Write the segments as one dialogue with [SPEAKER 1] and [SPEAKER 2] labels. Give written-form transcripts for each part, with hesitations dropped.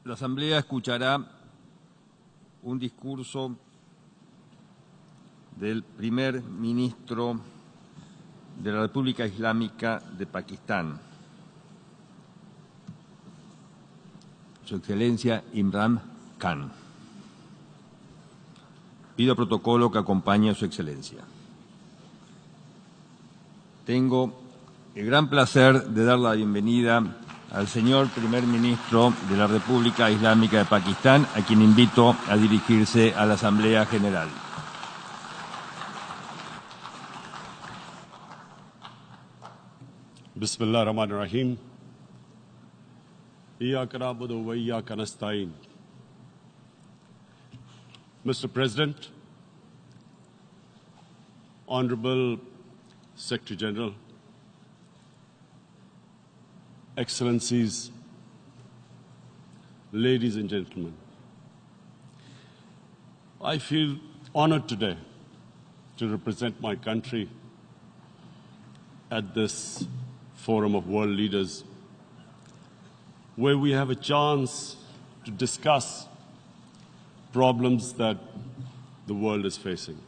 [SPEAKER 1] La Asamblea escuchará un discurso del primer ministro de la República Islámica de Pakistán, Su Excelencia Imran Khan. Pido protocolo que acompañe a Su Excelencia. Tengo el gran placer de dar la bienvenida al señor primer ministro de la República Islámica de Pakistán, a quien invito a dirigirse a la Asamblea General.
[SPEAKER 2] Bismillah ar-Rahman ar-Rahim. Iyyaka na'budu wa iyyaka nasta'in. Mr. President, Honorable Secretary General, Excellencies, ladies and gentlemen, I feel honored today to represent my country at this forum of world leaders, where we have a chance to discuss problems that the world is facing.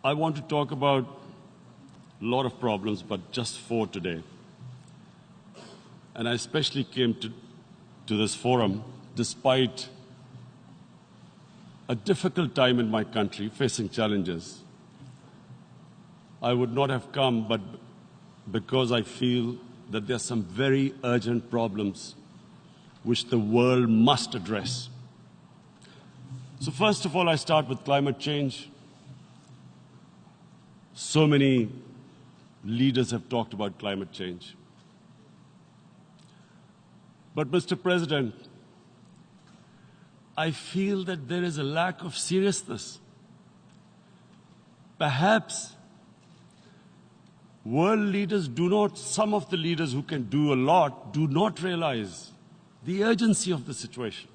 [SPEAKER 2] I want to talk about a lot of problems, but just 4 today. And I especially came to this forum despite a difficult time in my country, facing challenges. I would not have come, but because I feel that there are some very urgent problems which the world must address. So first of all, I start with climate change. So many leaders have talked about climate change. But, Mr. President, I feel that there is a lack of seriousness. Perhaps world leaders some of the leaders who can do a lot, do not realize the urgency of the situation.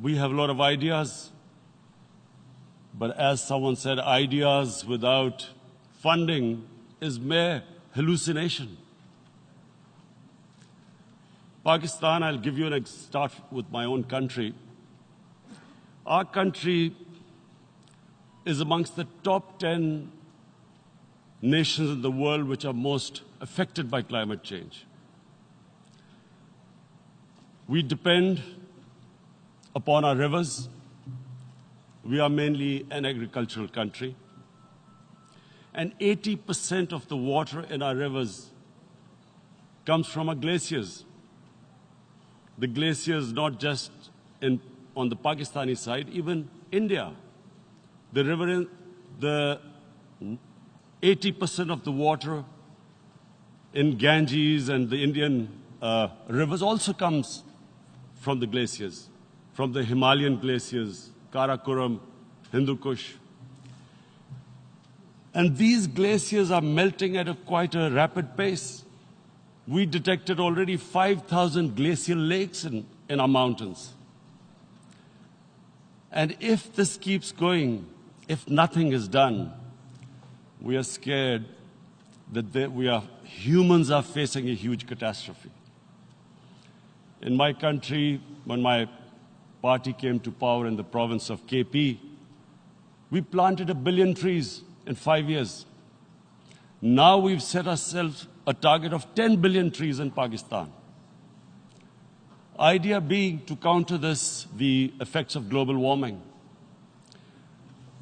[SPEAKER 2] We have a lot of ideas, but as someone said, ideas without funding is mere hallucination. Pakistan, I'll give you start with my own country. Our country is amongst the top 10 nations in the world which are most affected by climate change. We depend upon our rivers. We are mainly an agricultural country. And 80% of the water in our rivers comes from our glaciers. The glaciers not just on the Pakistani side, even India. The 80% of the water in Ganges and the Indian rivers also comes from the glaciers, from the Himalayan glaciers, Karakoram, Hindu Kush. And these glaciers are melting at quite a rapid pace. We detected already 5,000 glacial lakes in our mountains. And if this keeps going, if nothing is done, we are scared that humans are facing a huge catastrophe. In my country, when my party came to power in the province of KP, we planted 1 billion trees in 5 years. Now we've set ourselves a target of 10 billion trees in Pakistan. Idea being to counter the effects of global warming.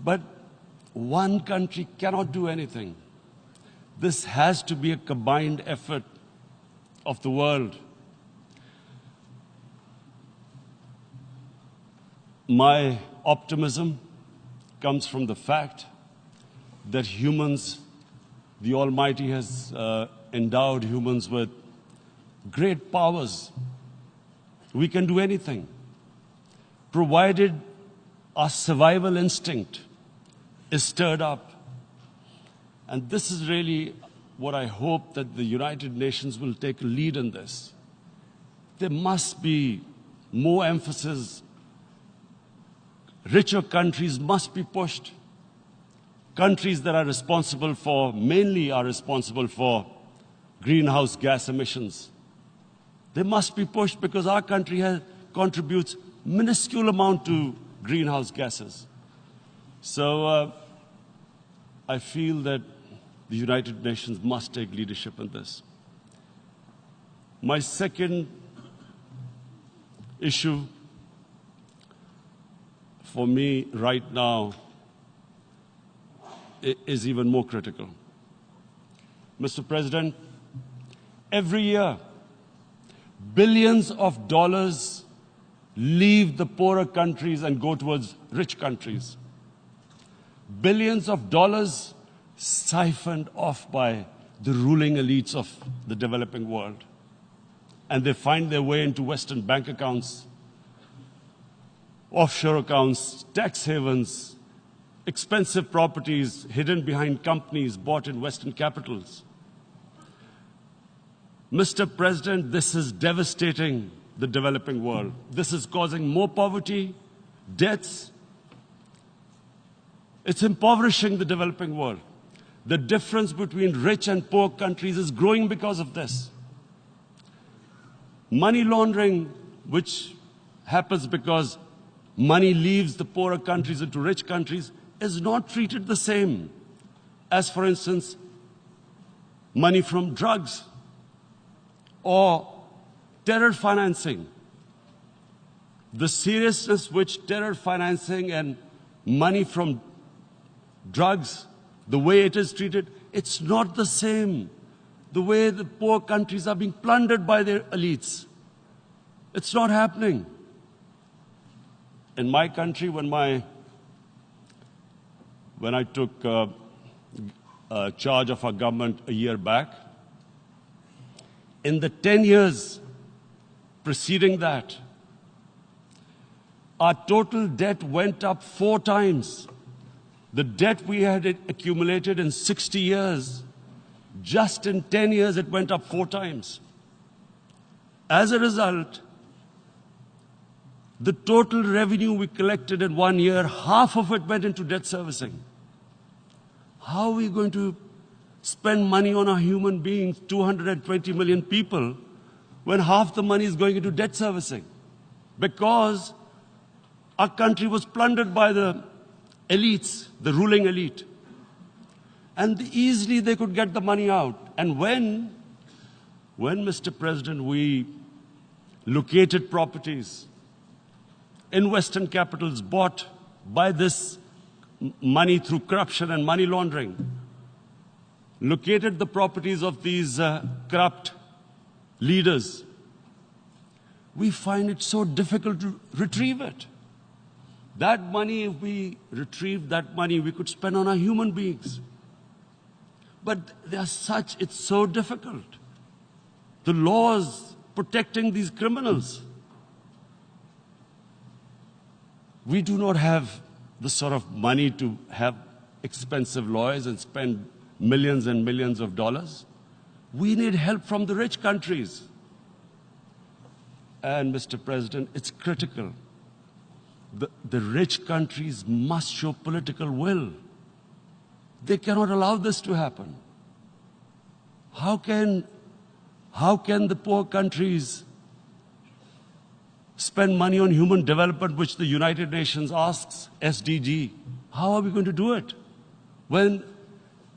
[SPEAKER 2] But one country cannot do anything. This has to be a combined effort of the world. My optimism comes from the fact that humans, the Almighty has endowed humans with great powers. We can do anything, provided our survival instinct is stirred up. And this is really what I hope that the United Nations will take a lead in this. There must be more emphasis. Richer countries must be pushed. Countries that are responsible for greenhouse gas emissions. They must be pushed because our country contributes minuscule amount to greenhouse gases. So I feel that the United Nations must take leadership in this. My second issue for me right now is even more critical. Mr. President, every year, billions of dollars leave the poorer countries and go towards rich countries. Billions of dollars siphoned off by the ruling elites of the developing world. And they find their way into Western bank accounts, offshore accounts, tax havens, expensive properties hidden behind companies bought in Western capitals. Mr. President, this is devastating the developing world. This is causing more poverty, deaths. It's impoverishing the developing world. The difference between rich and poor countries is growing because of this. Money laundering, which happens because money leaves the poorer countries into rich countries, is not treated the same as, for instance, money from drugs or terror financing. The seriousness which terror financing and money from drugs, the way it is treated, it's not the same. The way the poor countries are being plundered by their elites. It's not happening. In my country, when I took charge of our government a year back, in the 10 years preceding that, our total debt went up 4 times. The debt we had accumulated in 60 years, just in 10 years, it went up 4 times. As a result, the total revenue we collected in 1 year, half of it went into debt servicing. How are we going to spend money on our human beings, 220 million people, when half the money is going into debt servicing? Because our country was plundered by the elites, the ruling elite. And easily they could get the money out. And when, Mr. President, we located properties in Western capitals bought by this money through corruption and money laundering, located the properties of these corrupt leaders, we find it so difficult to retrieve it. That money, if we retrieved that money, we could spend on our human beings. But it's so difficult. The laws protecting these criminals. We do not have the sort of money to have expensive lawyers and spend millions and millions of dollars. We need help from the rich countries. And, Mr. President, it's critical. The rich countries must show political will. They cannot allow this to happen. How can the poor countries spend money on human development, which the United Nations asks, SDG? How are we going to do it when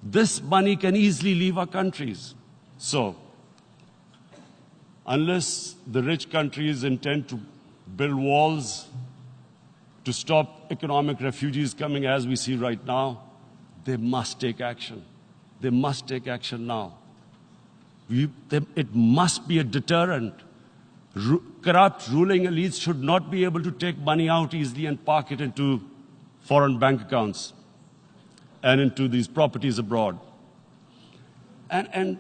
[SPEAKER 2] this money can easily leave our countries? So, unless the rich countries intend to build walls to stop economic refugees coming as we see right now, they must take action. They must take action now. It must be a deterrent. Corrupt ruling elites should not be able to take money out easily and park it into foreign bank accounts and into these properties abroad. And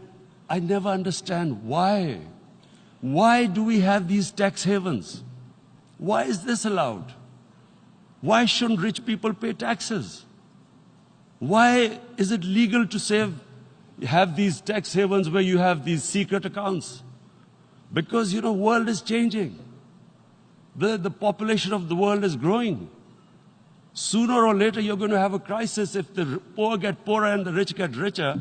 [SPEAKER 2] I never understand why. Why do we have these tax havens? Why is this allowed? Why shouldn't rich people pay taxes? Why is it legal to have these tax havens where you have these secret accounts? Because, the world is changing. The population of the world is growing. Sooner or later, you're going to have a crisis if the poor get poorer and the rich get richer.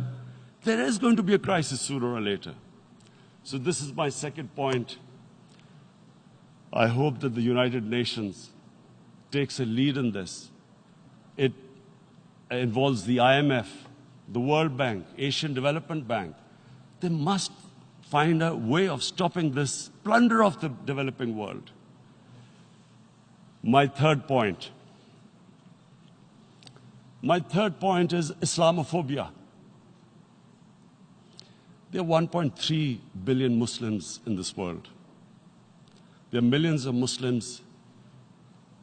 [SPEAKER 2] There is going to be a crisis sooner or later. So this is my second point. I hope that the United Nations takes a lead in this. It involves the IMF, the World Bank, Asian Development Bank. They must find a way of stopping this plunder of the developing world. My third point is Islamophobia. There are 1.3 billion Muslims in this world. There are millions of Muslims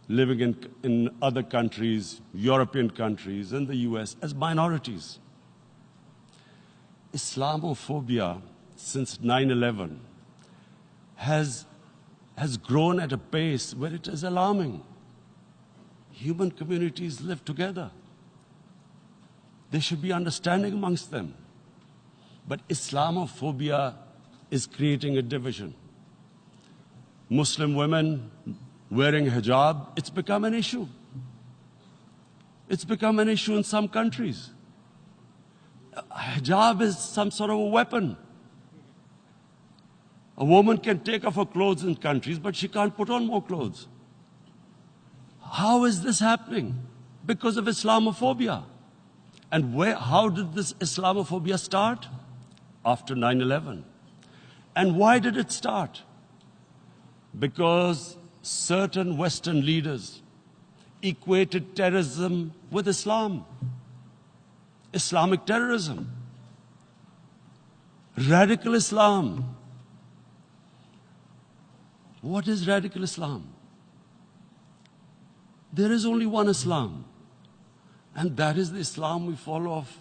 [SPEAKER 2] living in other countries, European countries, and the US as minorities. Islamophobia since 9/11 has grown at a pace where it is alarming. Human communities live together. There should be understanding amongst them. But Islamophobia is creating a division. Muslim women wearing hijab, it's become an issue. It's become an issue in some countries. Hijab is some sort of a weapon. A woman can take off her clothes in countries, but she can't put on more clothes. How is this happening? Because of Islamophobia. And how did this Islamophobia start? After 9/11. And why did it start? Because certain Western leaders equated terrorism with Islam. Islamic terrorism. Radical Islam. What is radical Islam? There is only one Islam. And that is the Islam we follow of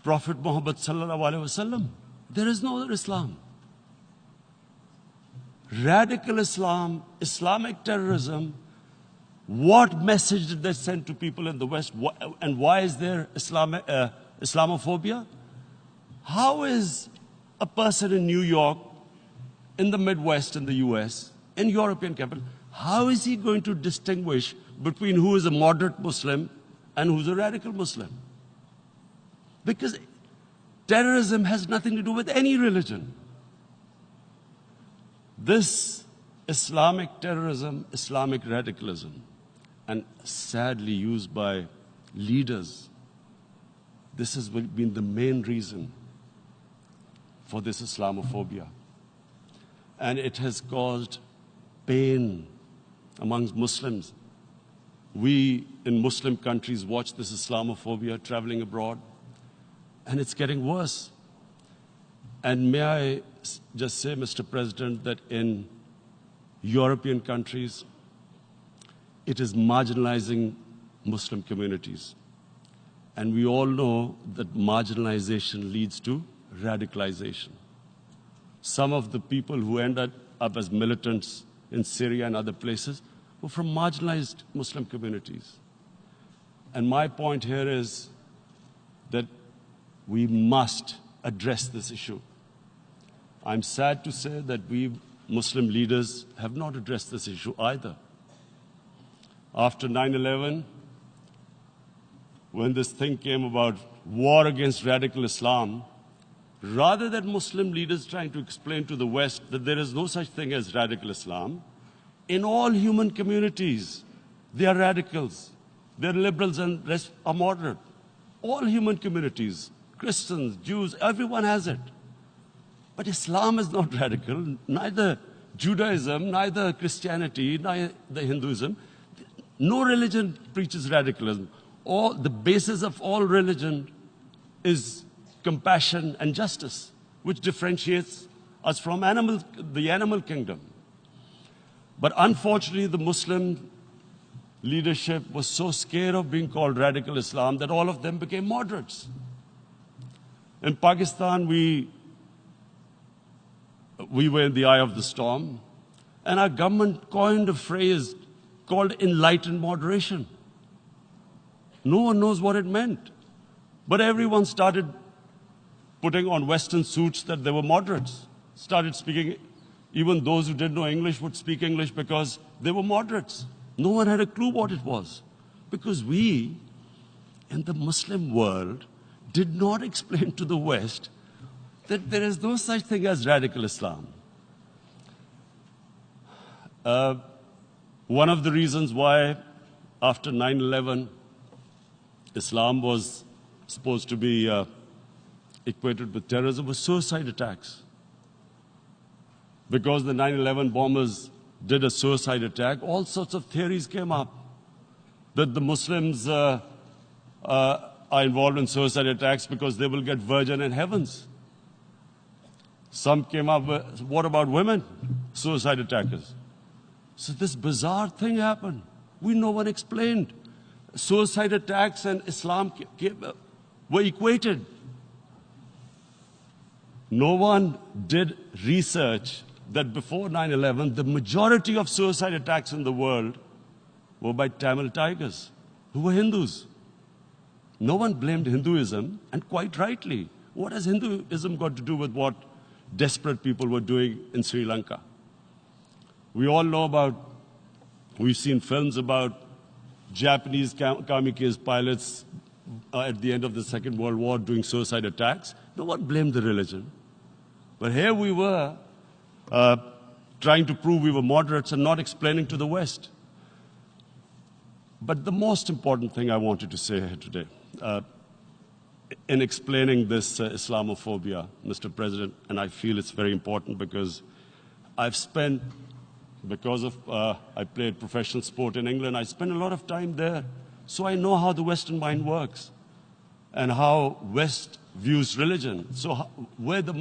[SPEAKER 2] Prophet Muhammad sallallahu alaihi wasallam. There is no other Islam. Radical Islam, Islamic terrorism, what message did they send to people in the West? And why is there Islamophobia? How is a person in New York, in the Midwest, in the US, in European capital, how is he going to distinguish between who is a moderate Muslim and who's a radical Muslim? Because terrorism has nothing to do with any religion. This Islamic terrorism, Islamic radicalism, and sadly used by leaders, this has been the main reason for this Islamophobia. And it has caused pain amongst Muslims. We in Muslim countries watch this Islamophobia traveling abroad, and it's getting worse. And may I just say, Mr. President, that in European countries, it is marginalizing Muslim communities. And we all know that marginalization leads to radicalization. Some of the people who ended up as militants in Syria and other places were from marginalized Muslim communities. And my point here is that we must address this issue. I'm sad to say that we Muslim leaders have not addressed this issue either. After 9/11, when this thing came about war against radical Islam, rather than Muslim leaders trying to explain to the West that there is no such thing as radical Islam, in all human communities, they are radicals. They're liberals and rest are moderate. All human communities, Christians, Jews, everyone has it. But Islam is not radical, neither Judaism, neither Christianity, neither Hinduism. No religion preaches radicalism. The basis of all religion is compassion and justice, which differentiates us from the animal kingdom. But unfortunately, the Muslim leadership was so scared of being called radical Islam that all of them became moderates. In Pakistan, we were in the eye of the storm, and our government coined a phrase called enlightened moderation. No one knows what it meant. But everyone started putting on Western suits that they were moderates, started speaking. Even those who didn't know English would speak English because they were moderates. No one had a clue what it was. Because we, in the Muslim world, did not explain to the West that there is no such thing as radical Islam. One of the reasons why after 9/11 Islam was supposed to be equated with terrorism was suicide attacks. Because the 9/11 bombers did a suicide attack, all sorts of theories came up that the Muslims are involved in suicide attacks because they will get virgin in heavens. Some came up with, what about women, suicide attackers? So this bizarre thing happened. No one explained. Suicide attacks and Islam were equated. No one did research that before 9/11, the majority of suicide attacks in the world were by Tamil Tigers, who were Hindus. No one blamed Hinduism, and quite rightly. What has Hinduism got to do with what desperate people were doing in Sri Lanka? We all know about, we've seen films about Japanese kamikaze pilots at the end of the Second World War doing suicide attacks. No one blamed the religion. But here we were trying to prove we were moderates and not explaining to the West. But the most important thing I wanted to say here today, in explaining this Islamophobia, Mr. President, and I feel it's very important because I've spent, because of I played professional sport in England, I spent a lot of time there. So I know how the Western mind works and how West views religion. So where the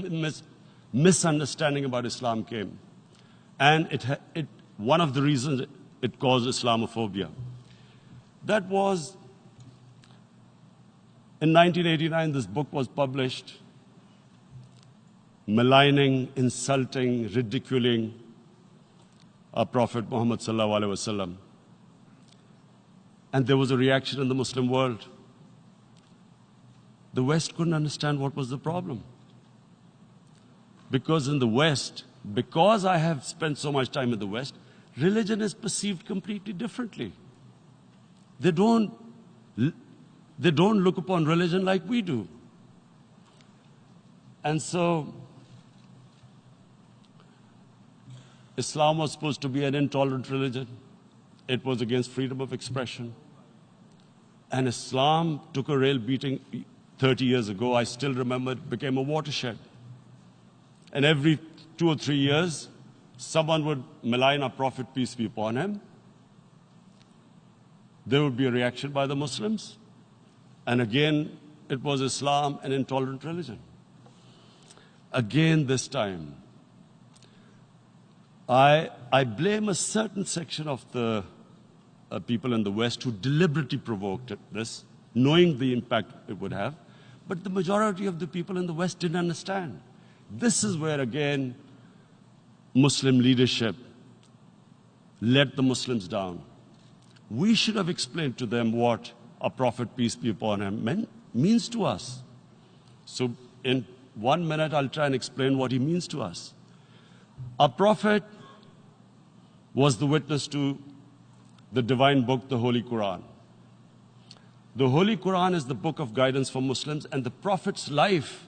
[SPEAKER 2] misunderstanding about Islam came. And one of the reasons it caused Islamophobia. That was, in 1989, this book was published, maligning, insulting, ridiculing our Prophet Muhammad sallallahu alaihi wasallam. And there was a reaction in the Muslim world. The West couldn't understand what was the problem. Because in the West, because I have spent so much time in the West, religion is perceived completely differently. They don't look upon religion like we do. And so, Islam was supposed to be an intolerant religion. It was against freedom of expression. And Islam took a real beating 30 years ago. I still remember it became a watershed. And every 2 or 3 years, someone would malign our Prophet, peace be upon him. There would be a reaction by the Muslims. And again, it was Islam, an intolerant religion. Again, this time, I blame a certain section of the people in the West who deliberately provoked this, knowing the impact it would have. But the majority of the people in the West didn't understand. This is where, again, Muslim leadership let the Muslims down. We should have explained to them what our Prophet, peace be upon him, means to us. So in 1 minute, I'll try and explain what he means to us. Our Prophet was the witness to the divine book, the Holy Quran. The Holy Quran is the book of guidance for Muslims, and the Prophet's life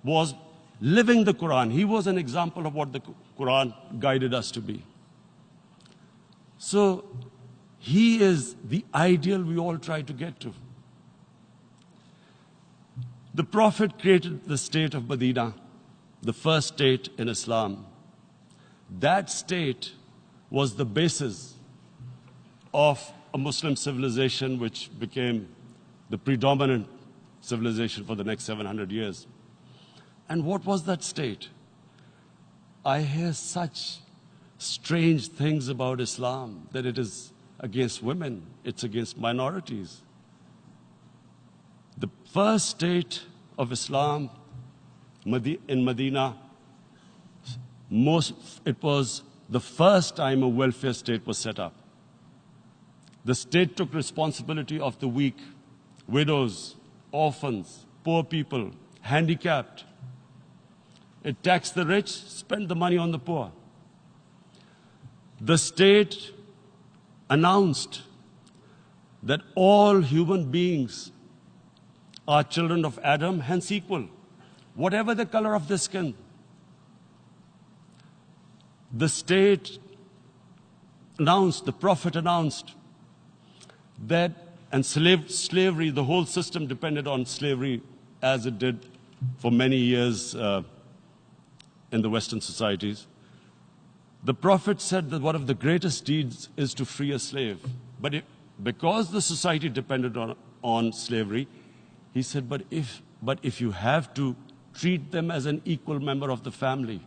[SPEAKER 2] was living the Quran. He was an example of what the Quran guided us to be. So he is the ideal we all try to get to. The Prophet created the state of Medina, the first state in Islam. That state was the basis of a Muslim civilization which became the predominant civilization for the next 700 years. And what was that state? I hear such strange things about Islam, that it is against women, it's against minorities. The first state of Islam in Medina, it was the first time a welfare state was set up. The state took responsibility of the weak, widows, orphans, poor people, handicapped. It taxed the rich, spent the money on the poor. The state announced that all human beings are children of Adam, hence equal, whatever the color of their skin. The state announced, the Prophet announced that, and slavery, the whole system depended on slavery as it did for many years in the Western societies. The Prophet said that one of the greatest deeds is to free a slave. But because the society depended on slavery, he said, but if you have to treat them as an equal member of the family.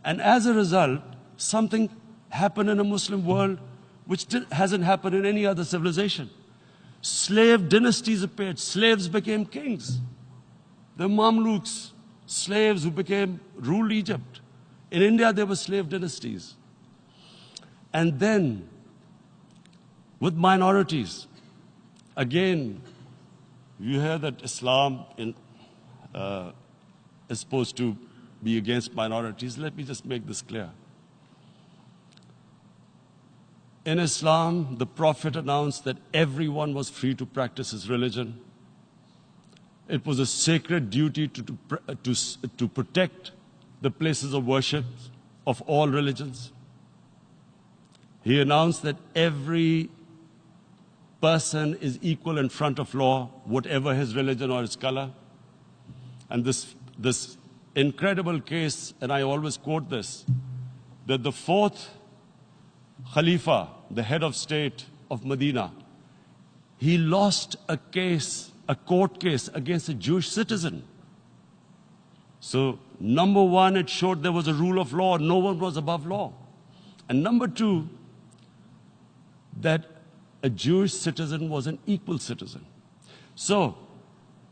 [SPEAKER 2] And as a result, something happened in a Muslim world which hasn't happened in any other civilization. Slave dynasties appeared. Slaves became kings. The Mamluks, slaves who ruled Egypt. In India, there were slave dynasties. And then, with minorities, again, you hear that Islam is supposed to be against minorities. Let me just make this clear. In Islam, the Prophet announced that everyone was free to practice his religion. It was a sacred duty to protect the places of worship of all religions. He announced that every person is equal in front of law, whatever his religion or his color. And this incredible case, and I always quote this, that the fourth Khalifa, the head of state of Medina, he lost a court case against a Jewish citizen. So, number one, it showed there was a rule of law, no one was above law. And number two, that a Jewish citizen was an equal citizen. So,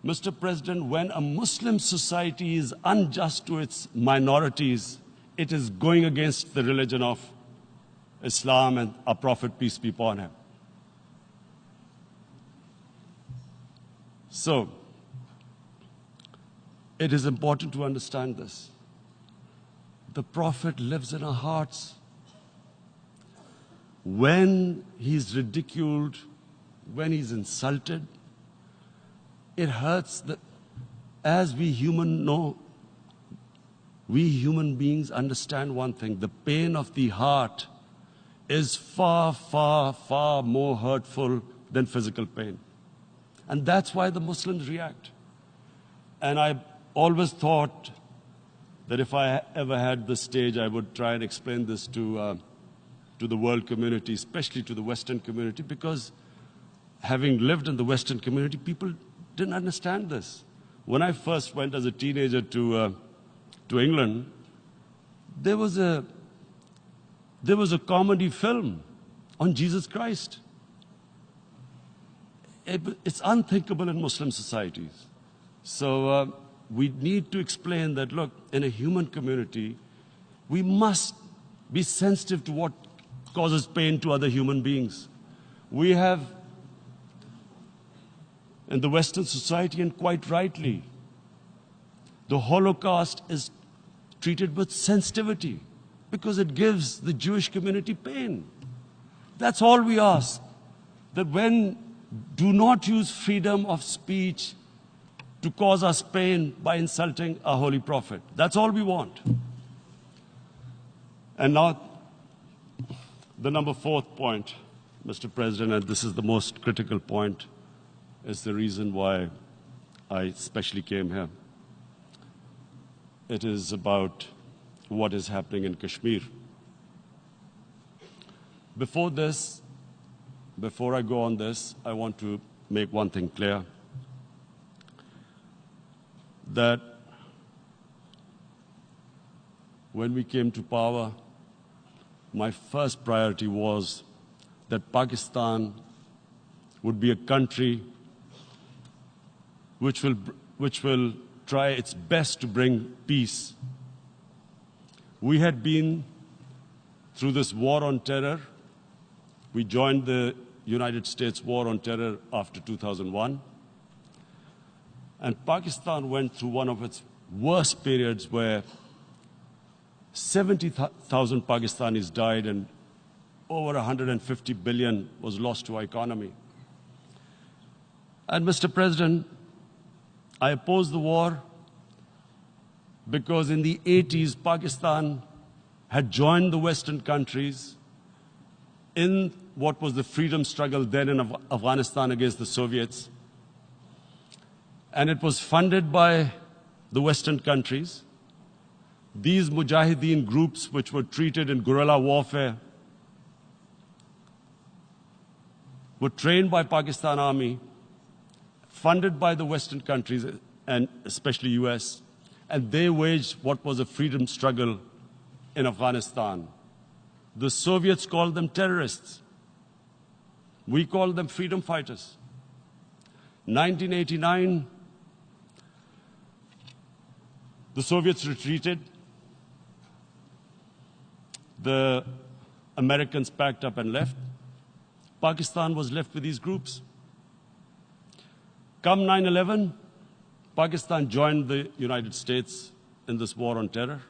[SPEAKER 2] Mr. President, when a Muslim society is unjust to its minorities, it is going against the religion of Islam and our Prophet, peace be upon him. So, it is important to understand this. The Prophet lives in our hearts. When he's ridiculed, when he's insulted, it hurts. As we human beings understand one thing, the pain of the heart is far, far, far more hurtful than physical pain. And that's why the Muslims react. And I always thought that if I ever had the stage, I would try and explain this to the world community, especially to the Western community, because having lived in the Western community, people didn't understand this. When I first went as a teenager to England, there was a comedy film on Jesus Christ. It's unthinkable in Muslim societies. So we need to explain that, look, in a human community, we must be sensitive to what causes pain to other human beings. We have, in the Western society, and quite rightly, the Holocaust is treated with sensitivity because it gives the Jewish community pain. That's all we ask. That do not use freedom of speech to cause us pain by insulting our Holy Prophet. That's all we want. And now, the number fourth point, Mr. President, and this is the most critical point, is the reason why I especially came here. It is about what is happening in Kashmir. Before I go on this, I want to make one thing clear. That when we came to power, my first priority was that Pakistan would be a country which will try its best to bring peace. We had been through this war on terror. We joined the United States war on terror after 2001. And Pakistan went through one of its worst periods where 70,000 Pakistanis died and over 150 billion was lost to our economy. And Mr. President, I opposed the war because in the 80s, Pakistan had joined the Western countries in what was the freedom struggle then in Afghanistan against the Soviets. And it was funded by the Western countries. These Mujahideen groups, which were treated in guerrilla warfare, were trained by Pakistan Army, funded by the Western countries, and especially US, and they waged what was a freedom struggle in Afghanistan. The Soviets called them terrorists. We called them freedom fighters. 1989, the Soviets retreated. The Americans packed up and left. Pakistan was left with these groups. Come 9/11, Pakistan joined the United States in this war on terror.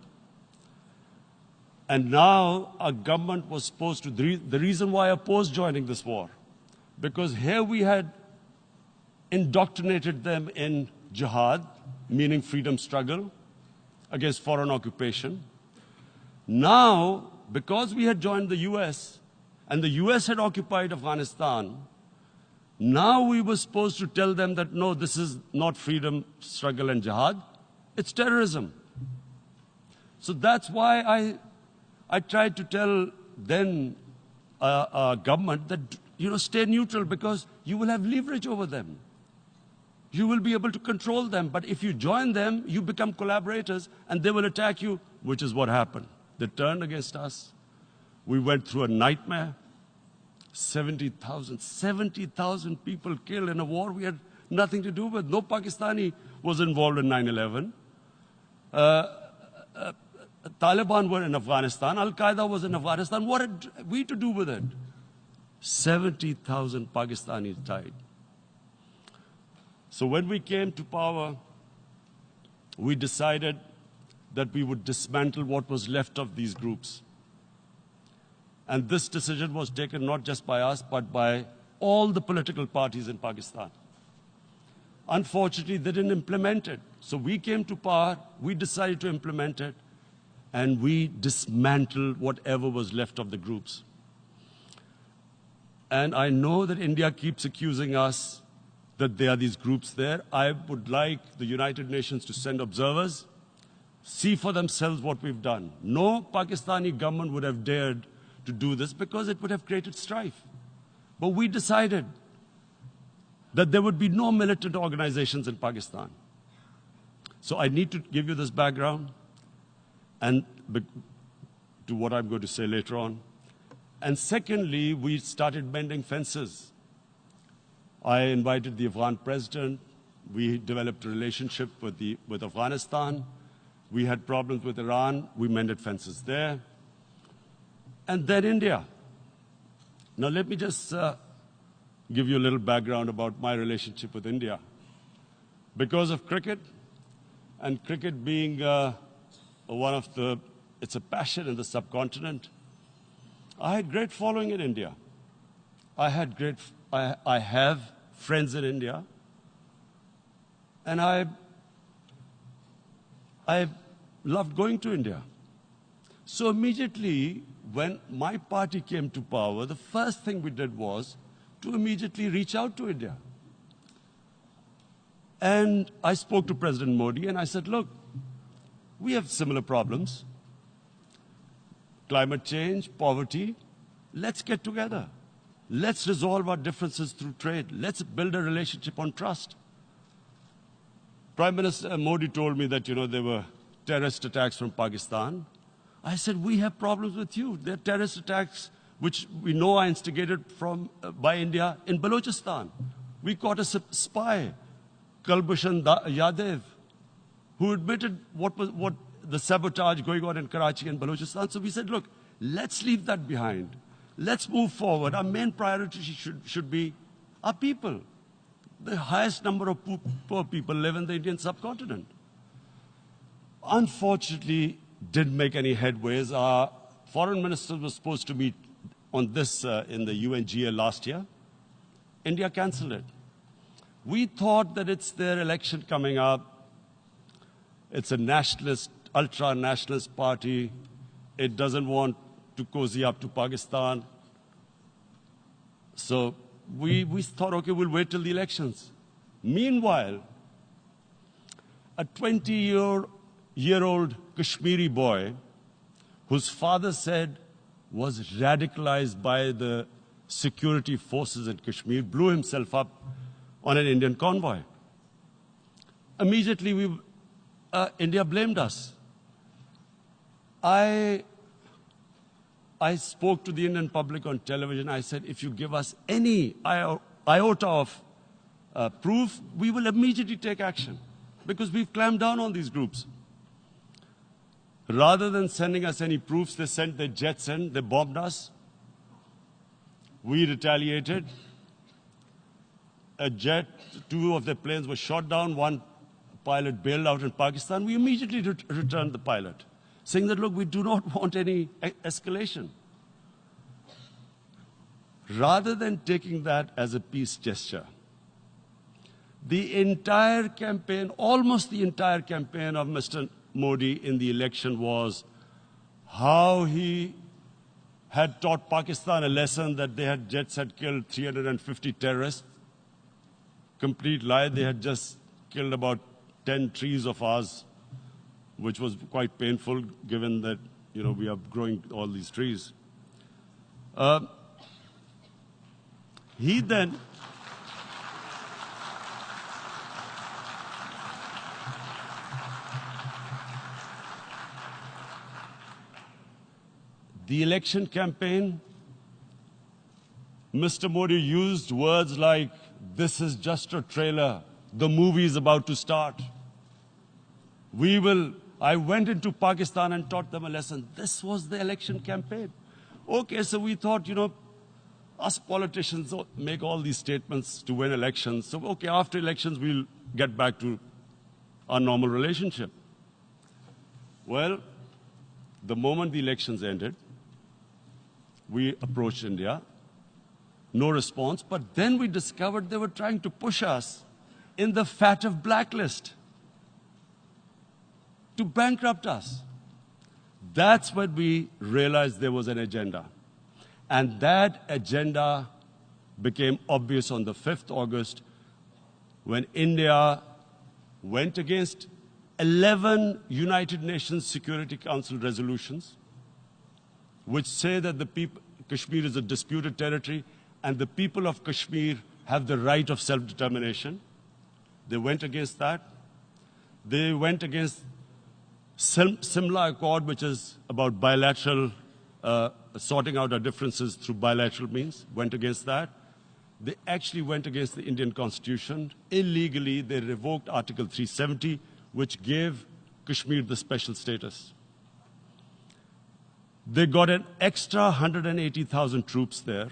[SPEAKER 2] And now our government was supposed to, the reason why I opposed joining this war, because here we had indoctrinated them in jihad, meaning freedom struggle against foreign occupation. Now, because we had joined the US, and the US had occupied Afghanistan, now we were supposed to tell them that, no, this is not freedom struggle and jihad, it's terrorism. So that's why I tried to tell then government that, stay neutral because you will have leverage over them. You will be able to control them. But if you join them, you become collaborators and they will attack you, which is what happened. They turned against us. We went through a nightmare. 70,000 people killed in a war we had nothing to do with. No Pakistani was involved in 9/11. Taliban were in Afghanistan. Al-Qaeda was in Afghanistan. What had we to do with it? 70,000 Pakistanis died. So when we came to power, we decided that we would dismantle what was left of these groups. And this decision was taken not just by us, but by all the political parties in Pakistan. Unfortunately, they didn't implement it. So we came to power, we decided to implement it, and we dismantled whatever was left of the groups. And I know that India keeps accusing us that there are these groups there. I would like the United Nations to send observers, see for themselves what we've done. No Pakistani government would have dared to do this because it would have created strife. But we decided that there would be no militant organizations in Pakistan. So I need to give you this background and to what I'm going to say later on. And secondly, we started mending fences. I invited the Afghan president. We developed a relationship with Afghanistan. We had problems with Iran. We mended fences there. And then India. Now let me just give you a little background about my relationship with India. Because of cricket, and cricket being it's a passion in the subcontinent, I had great following in India. I have friends in India. And I loved going to India. So immediately, when my party came to power, the first thing we did was to immediately reach out to India. And I spoke to President Modi and I said, look, we have similar problems. Climate change, poverty. Let's get together. Let's resolve our differences through trade. Let's build a relationship on trust. Prime Minister Modi told me that, there were terrorist attacks from Pakistan. I said, we have problems with you. There are terrorist attacks which we know are instigated by India in Balochistan. We caught a spy, Kulbhushan Yadav, who admitted what the sabotage going on in Karachi and Balochistan. So we said, look, let's leave that behind. Let's move forward. Our main priority should be our people. The highest number of poor people live in the Indian subcontinent. Unfortunately, didn't make any headways. Our foreign ministers were supposed to meet on this in the UNGA last year. India cancelled it. We thought that it's their election coming up. It's a nationalist, ultra-nationalist party. It doesn't want to cozy up to Pakistan. So we thought, okay, we'll wait till the elections. Meanwhile, a 20-year-old Kashmiri boy, whose father said was radicalized by the security forces in Kashmir, blew himself up on an Indian convoy. Immediately, India blamed us. I spoke to the Indian public on television. I said, if you give us any iota of proof, we will immediately take action, because we've clamped down on these groups. Rather than sending us any proofs, they sent their jets in, they bombed us. We retaliated. A jet, 2 of their planes were shot down, 1 pilot bailed out in Pakistan. We immediately returned the pilot, saying that, look, we do not want any escalation. Rather than taking that as a peace gesture, the entire campaign, almost the entire campaign of Mr. Modi in the election was how he had taught Pakistan a lesson that jets had killed 350 terrorists. Complete lie. They had just killed about 10 trees of ours, which was quite painful given that, we are growing all these trees. He then the election campaign, Mr. Modi used words like, this is just a trailer, the movie is about to start. I went into Pakistan and taught them a lesson. This was the election campaign. Okay, so we thought, us politicians make all these statements to win elections. So, okay, after elections, we'll get back to our normal relationship. Well, the moment the elections ended, we approached India. No response, but then we discovered they were trying to push us in the FATF blacklist to bankrupt us. That's when we realized there was an agenda. And that agenda became obvious on the 5th August when India went against 11 United Nations Security Council resolutions which say that Kashmir is a disputed territory and the people of Kashmir have the right of self-determination. They went against that. They went against Simla Accord, which is about bilateral, sorting out our differences through bilateral means, went against that. They actually went against the Indian Constitution. Illegally, they revoked Article 370, which gave Kashmir the special status. They got an extra 180,000 troops there.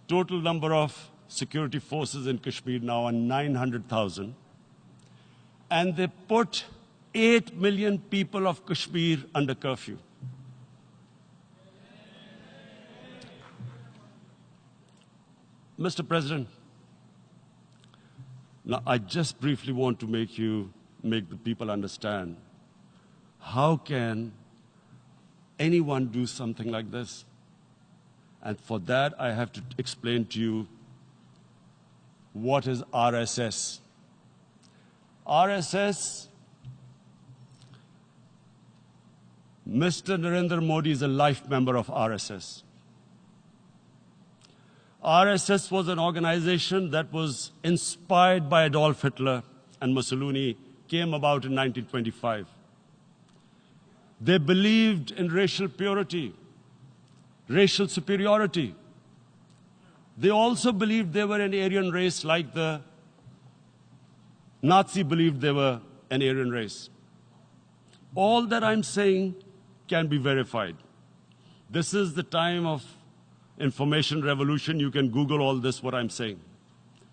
[SPEAKER 2] Total number of security forces in Kashmir now are 900,000. And they put 8 million people of Kashmir under curfew. Mr. President, now I just briefly want to make the people understand, how can anyone do something like this? And for that, I have to explain to you what is RSS. RSS, Mr. Narendra Modi is a life member of RSS. RSS was an organization that was inspired by Adolf Hitler and Mussolini, came about in 1925. They believed in racial purity, racial superiority. They also believed they were an Aryan race like the Nazi believed they were an Aryan race. All that I'm saying can be verified. This is the time of information revolution. You can Google all this, what I'm saying.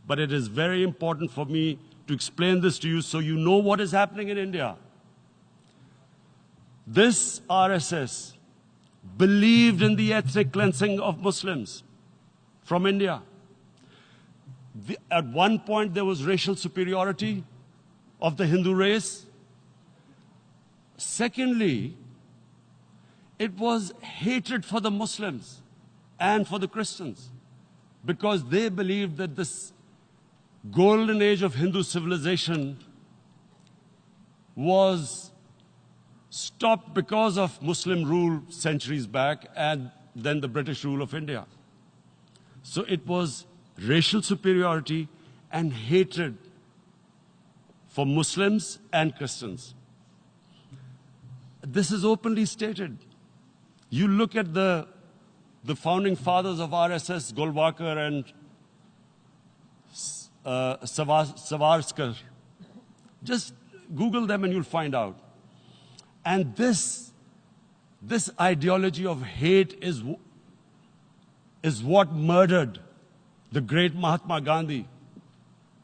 [SPEAKER 2] But it is very important for me to explain this to you so you know what is happening in India. This RSS believed in the ethnic cleansing of Muslims from India. At one point, there was racial superiority of the Hindu race. Secondly, it was hatred for the Muslims and for the Christians, because they believed that this golden age of Hindu civilization was stopped because of Muslim rule centuries back and then the British rule of India. So it was racial superiority and hatred for Muslims and Christians. This is openly stated. You look at the founding fathers of RSS, Golwalkar and Savarkar. Just Google them and you'll find out. And this ideology of hate is what murdered the great Mahatma Gandhi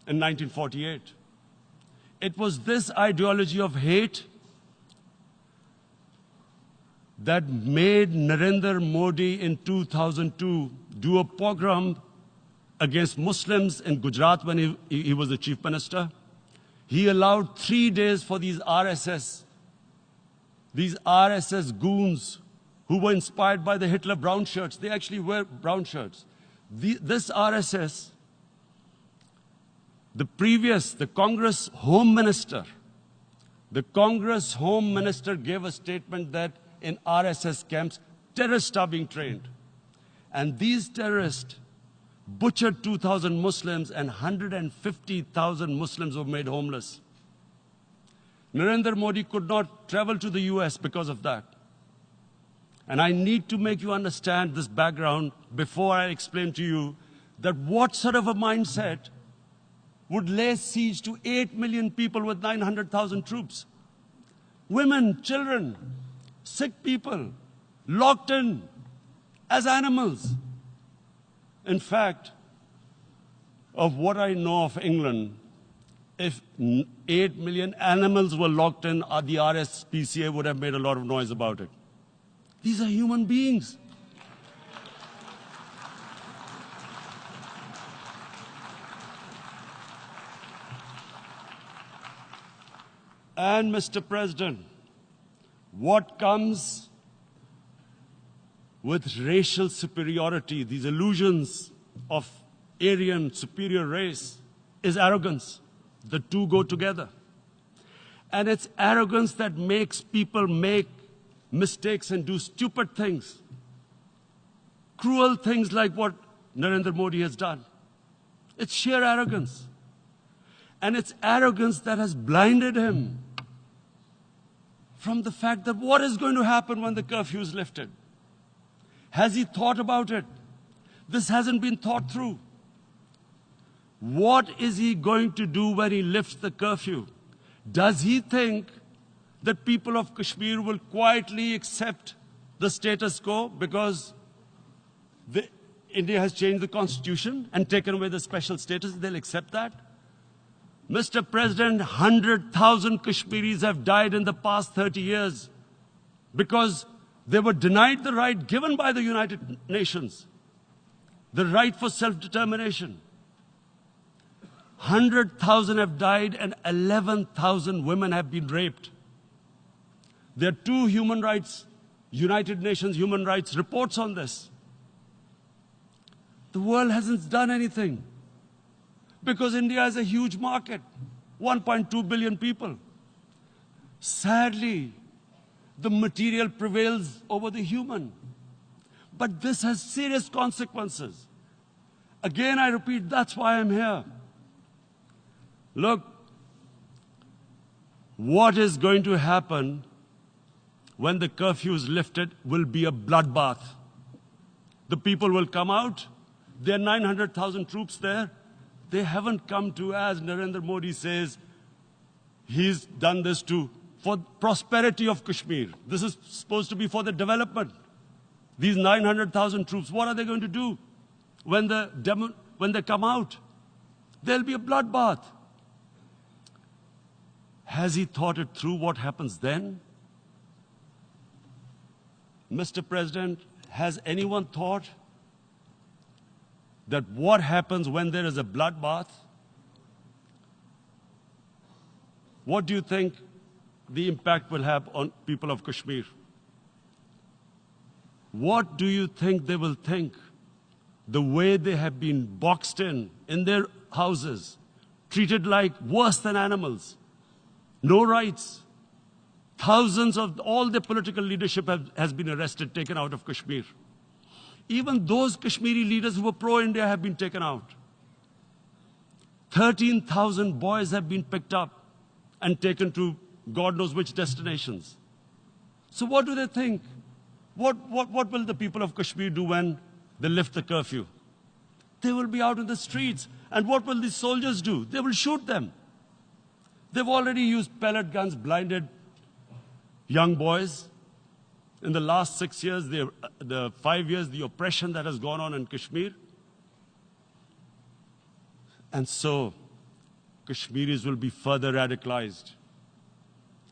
[SPEAKER 2] in 1948. It was this ideology of hate that made Narendra Modi in 2002 do a pogrom against Muslims in Gujarat when he was the chief minister. He allowed 3 days for these RSS goons who were inspired by the Hitler brown shirts. They actually wear brown shirts. This RSS, the Congress Home Minister gave a statement that in RSS camps, terrorists are being trained. And these terrorists butchered 2,000 Muslims and 150,000 Muslims were made homeless. Narendra Modi could not travel to the US because of that. And I need to make you understand this background before I explain to you that what sort of a mindset would lay siege to 8 million people with 900,000 troops. Women, children, sick people, locked in as animals. In fact, of what I know of England, if 8 million animals were locked in, the RSPCA would have made a lot of noise about it. These are human beings. And Mr. President, what comes with racial superiority, these illusions of Aryan superior race, is arrogance. The two go together. And it's arrogance that makes people make mistakes and do stupid things. Cruel things like what Narendra Modi has done. It's sheer arrogance. And it's arrogance that has blinded him from the fact that what is going to happen when the curfew is lifted. Has he thought about it? This hasn't been thought through. What is he going to do when he lifts the curfew? Does he think that people of Kashmir will quietly accept the status quo because India has changed the constitution and taken away the special status? They'll accept that? Mr. President, 100,000 Kashmiris have died in the past 30 years because they were denied the right given by the United Nations, the right for self-determination. 100,000 have died and 11,000 women have been raped. There are 2 United Nations human rights reports on this. The world hasn't done anything because India is a huge market, 1.2 billion people. Sadly, the material prevails over the human. But this has serious consequences. Again, I repeat, that's why I'm here. Look, what is going to happen when the curfew is lifted will be a bloodbath. The people will come out. There are 900,000 troops there. They haven't come to, as Narendra Modi says, he's done this for prosperity of Kashmir. This is supposed to be for the development. These 900,000 troops, what are they going to do when they come out? There'll be a bloodbath. Has he thought it through what happens then? Mr. President, has anyone thought that what happens when there is a bloodbath? What do you think the impact will have on people of Kashmir? What do you think they will think? The way they have been boxed in their houses, treated like worse than animals, no rights. Thousands of all the political leadership has been arrested, taken out of Kashmir. Even those Kashmiri leaders who were pro-India have been taken out. 13,000 boys have been picked up and taken to God knows which destinations. So what do they think? What will the people of Kashmir do when they lift the curfew? They will be out in the streets. And what will these soldiers do? They will shoot them. They've already used pellet guns, blinded young boys. In the last 6 years, the 5 years, the oppression that has gone on in Kashmir. And so, Kashmiris will be further radicalized.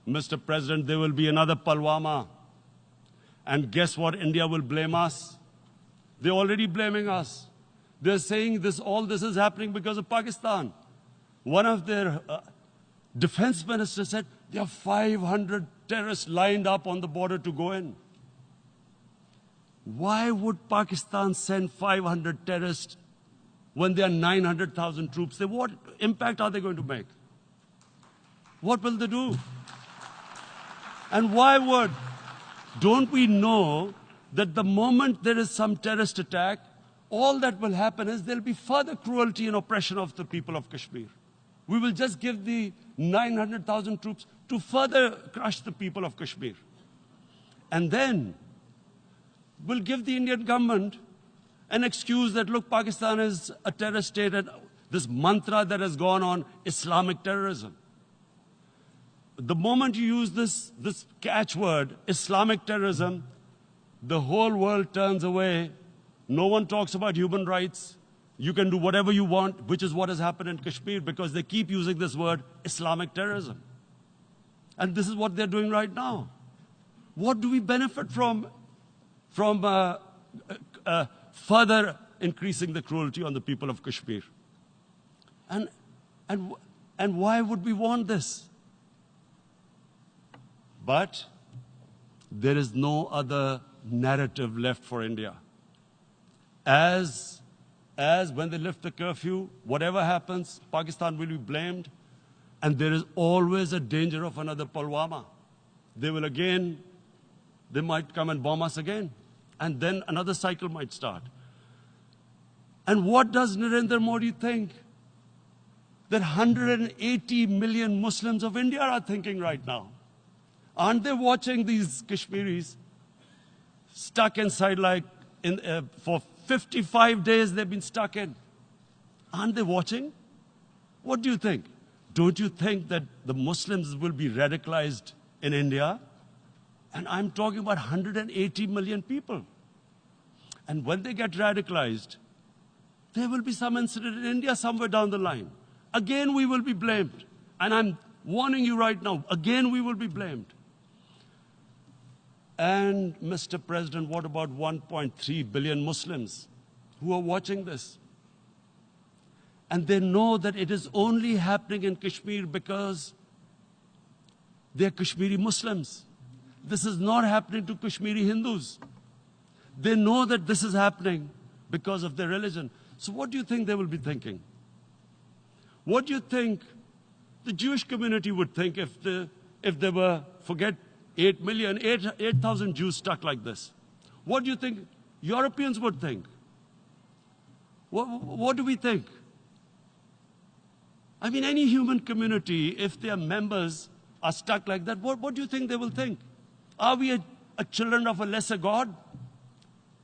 [SPEAKER 2] Mr. President, there will be another Pulwama. And guess what? India will blame us. They're already blaming us. They're saying all this is happening because of Pakistan. One of their defense ministers said, there are 500 terrorists lined up on the border to go in. Why would Pakistan send 500 terrorists when there are 900,000 troops? What impact are they going to make? What will they do? And don't we know that the moment there is some terrorist attack, all that will happen is there will be further cruelty and oppression of the people of Kashmir. We will just give the 900,000 troops to further crush the people of Kashmir. And then we'll give the Indian government an excuse that, look, Pakistan is a terrorist state, and this mantra that has gone on, Islamic terrorism. The moment you use this catchword, Islamic terrorism, the whole world turns away. No one talks about human rights. You can do whatever you want, which is what has happened in Kashmir, because they keep using this word, Islamic terrorism. And this is what they're doing right now. What do we benefit from further increasing the cruelty on the people of Kashmir? And why would we want this? But there is no other narrative left for India. As when they lift the curfew, whatever happens, Pakistan will be blamed, and there is always a danger of another Pulwama. They might come and bomb us again, and then another cycle might start. And what does Narendra Modi think? That 180 million Muslims of India are thinking right now. Aren't they watching these Kashmiris stuck inside for 55 days they've been stuck in? Aren't they watching? What do you think? Don't you think that the Muslims will be radicalized in India? And I'm talking about 180 million people. And when they get radicalized, there will be some incident in India somewhere down the line. Again, we will be blamed. And I'm warning you right now, again, we will be blamed. And, Mr. President, what about 1.3 billion Muslims who are watching this? And they know that it is only happening in Kashmir because they're Kashmiri Muslims. This is not happening to Kashmiri Hindus. They know that this is happening because of their religion. So what do you think they will be thinking? What do you think the Jewish community would think if they were, forget 8,000 Jews stuck like this? What do you think Europeans would think? What do we think? I mean, any human community, if their members are stuck like that, what do you think they will think? Are we a children of a lesser God?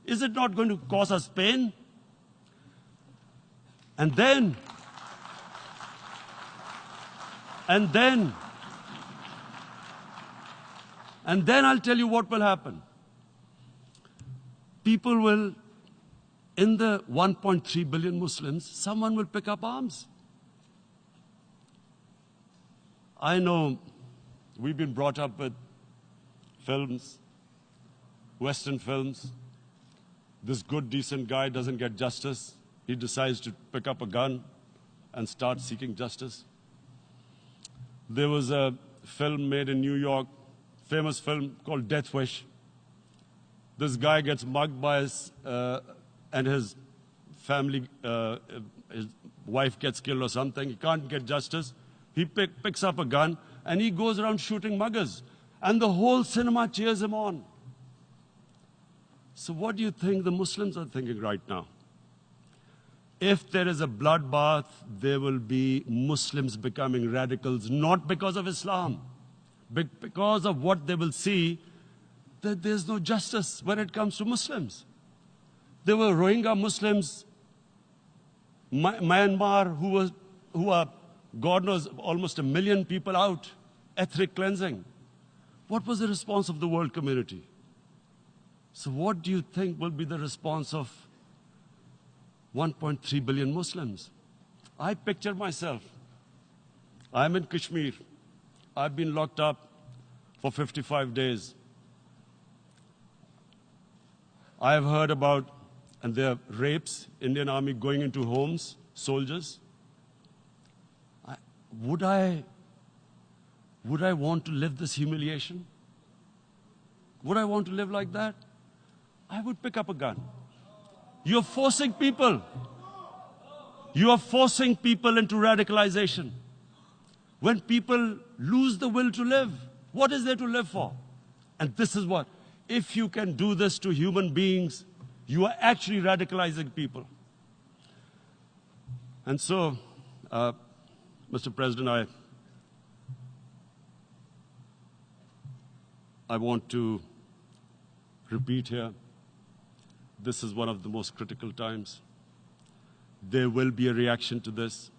[SPEAKER 2] Is it not going to cause us pain? And then I'll tell you what will happen. People will, in the 1.3 billion Muslims, someone will pick up arms. I know we've been brought up with films, Western films. This good, decent guy doesn't get justice. he decides to pick up a gun and start seeking justice. There was a film made in New York, famous film called Death Wish. This guy gets mugged by and his family, his wife gets killed or something. He can't get justice. He picks up a gun and he goes around shooting muggers. And the whole cinema cheers him on. So what do you think the Muslims are thinking right now? If there is a bloodbath, there will be Muslims becoming radicals, not because of Islam, but because of what they will see, that there's no justice when it comes to Muslims. There were Rohingya Muslims, Myanmar, who are, God knows, almost 1 million people out, ethnic cleansing. What was the response of the world community? So what do you think will be the response of 1.3 billion Muslims? I picture myself. I'm in Kashmir. I've been locked up for 55 days. I have heard about, and there are rapes, Indian Army going into homes, soldiers. Would I want to live this humiliation? Would I want to live like that? I would pick up a gun. You're forcing people. You are forcing people into radicalization. When people lose the will to live, what is there to live for? And this is what, if you can do this to human beings, you are actually radicalizing people. And so, Mr. President, I want to repeat here, this is one of the most critical times. There will be a reaction to this.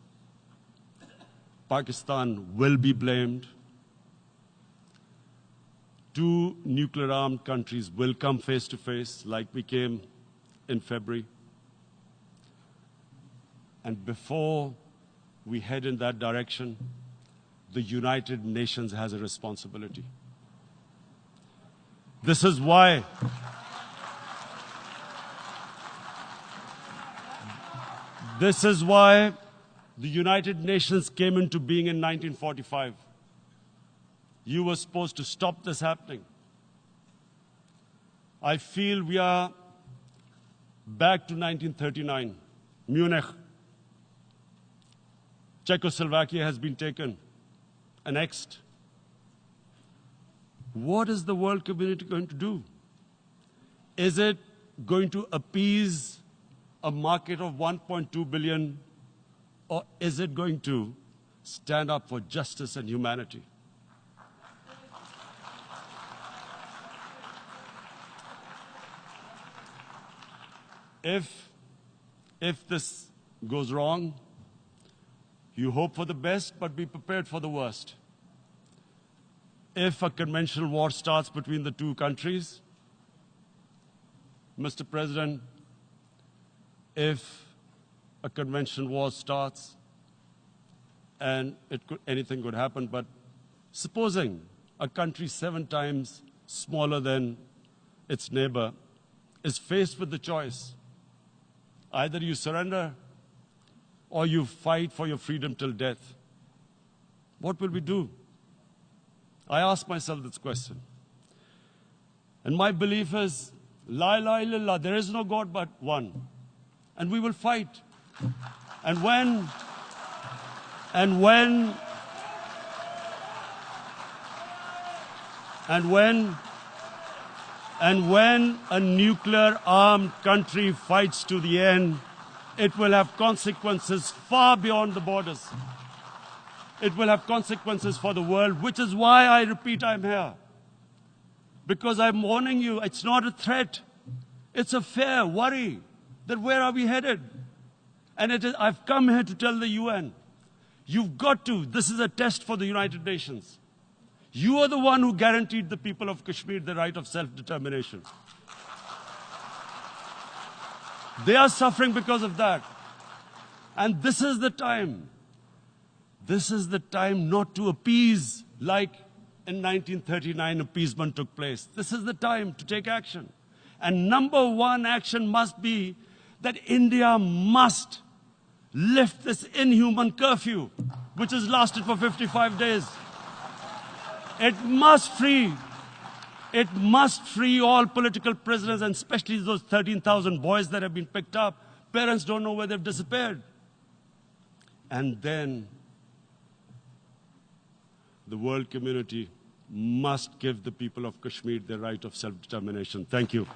[SPEAKER 2] Pakistan will be blamed. 2 nuclear-armed countries will come face to face, like we came in February. And before we head in that direction, the United Nations has a responsibility. This is why the United Nations came into being in 1945. You were supposed to stop this happening. I feel we are back to 1939, Munich. Czechoslovakia has been taken, annexed. What is the world community going to do? Is it going to appease a market of 1.2 billion, or is it going to stand up for justice and humanity? If this goes wrong, you hope for the best, but be prepared for the worst. If a conventional war starts between the 2 countries, Mr. President, if a conventional war starts, and anything could happen, but supposing a country 7 times smaller than its neighbor is faced with the choice, either you surrender or you fight for your freedom till death, what will we do? I ask myself this question. And my belief is, La ilaha illallah, there is no God but one. And we will fight. And when a nuclear-armed country fights to the end, it will have consequences far beyond the borders. It will have consequences for the world, which is why I repeat I'm here. Because I'm warning you, it's not a threat. It's a fair worry that where are we headed? And I've come here to tell the UN, you've got to, this is a test for the United Nations. You are the one who guaranteed the people of Kashmir the right of self-determination. They are suffering because of that. And this is the time. This is the time not to appease like in 1939 appeasement took place. This is the time to take action. And number 1 action must be that India must lift this inhuman curfew, which has lasted for 55 days. It must free all political prisoners, and especially those 13,000 boys that have been picked up. Parents don't know where they've disappeared. And then the world community must give the people of Kashmir the right of self-determination. Thank you.